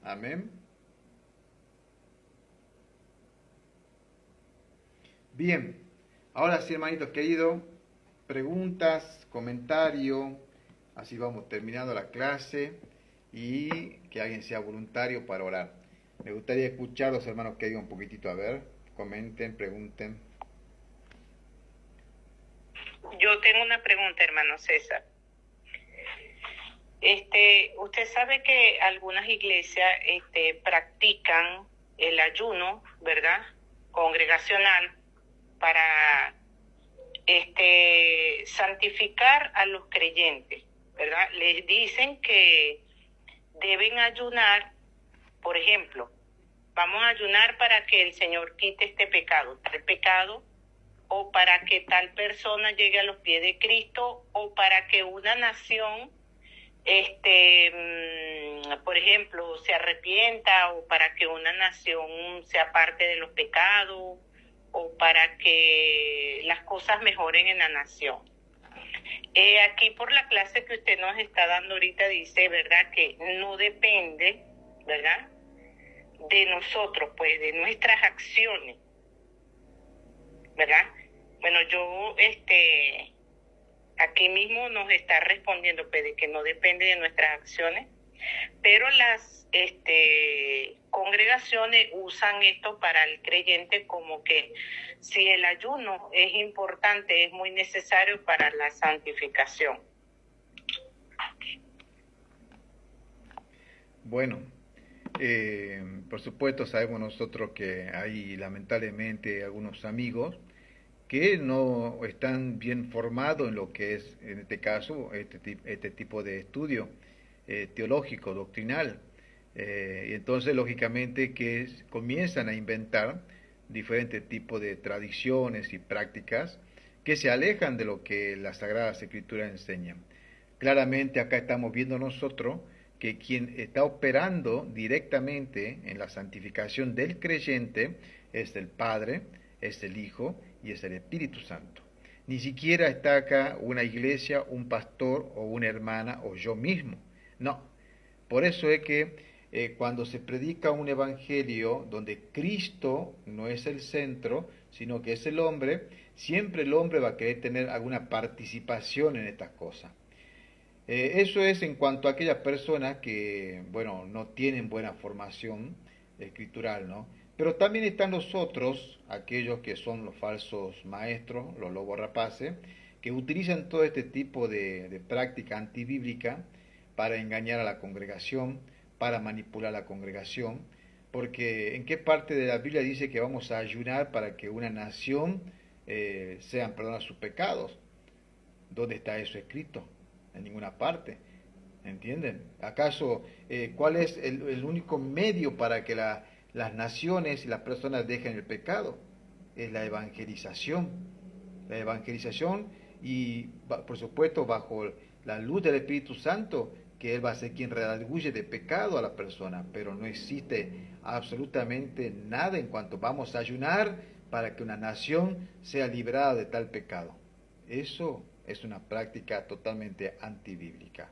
S1: Amén. Bien, ahora sí, hermanitos queridos, preguntas, comentarios, así vamos terminando la clase y que alguien sea voluntario para orar. Me gustaría escuchar a los hermanos queridos un poquitito, a ver, comenten, pregunten.
S2: Yo tengo una pregunta, hermano César. Usted sabe que algunas iglesias practican el ayuno, ¿verdad? Congregacional para santificar a los creyentes, ¿verdad? Les dicen que deben ayunar, por ejemplo, vamos a ayunar para que el Señor quite este pecado, tal pecado, o para que tal persona llegue a los pies de Cristo, o para que una nación por ejemplo, se arrepienta, o para que una nación sea parte de los pecados, o para que las cosas mejoren en la nación. Aquí por la clase que usted nos está dando ahorita dice, ¿verdad?, que no depende, ¿verdad?, de nosotros, pues, de nuestras acciones, ¿verdad? Bueno, yo, aquí mismo nos está respondiendo, pues, de que no depende de nuestras acciones, pero las congregaciones usan esto para el creyente como que si el ayuno es importante, es muy necesario para la santificación.
S1: Bueno, por supuesto sabemos nosotros que hay lamentablemente algunos amigos que no están bien formados en lo que es, en este caso, este tipo de estudio teológico, doctrinal. Y entonces, lógicamente, que comienzan a inventar diferentes tipos de tradiciones y prácticas que se alejan de lo que las Sagradas Escrituras enseñan. Claramente acá estamos viendo nosotros que quien está operando directamente en la santificación del creyente es el Padre, es el Hijo y es el Espíritu Santo. Ni siquiera está acá una iglesia, un pastor o una hermana o yo mismo. No. Por eso es que cuando se predica un evangelio donde Cristo no es el centro, sino que es el hombre, siempre el hombre va a querer tener alguna participación en estas cosas. Eso es en cuanto a aquellas personas que, bueno, no tienen buena formación escritural, ¿no? Pero también están los otros, aquellos que son los falsos maestros, los lobos rapaces, que utilizan todo este tipo de práctica antibíblica para engañar a la congregación, para manipular a la congregación, porque ¿en qué parte de la Biblia dice que vamos a ayunar para que una nación sean perdonados sus pecados? ¿Dónde está eso escrito? En ninguna parte. ¿Entienden? ¿Acaso cuál es el único medio para que las naciones y las personas dejen el pecado? Es la evangelización. La evangelización y, por supuesto, bajo la luz del Espíritu Santo, que Él va a ser quien redarguye de pecado a la persona, pero no existe absolutamente nada en cuanto vamos a ayunar para que una nación sea librada de tal pecado. Eso es una práctica totalmente antibíblica.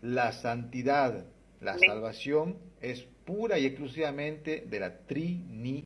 S1: La santidad, la salvación es pura y exclusivamente de la Trinidad.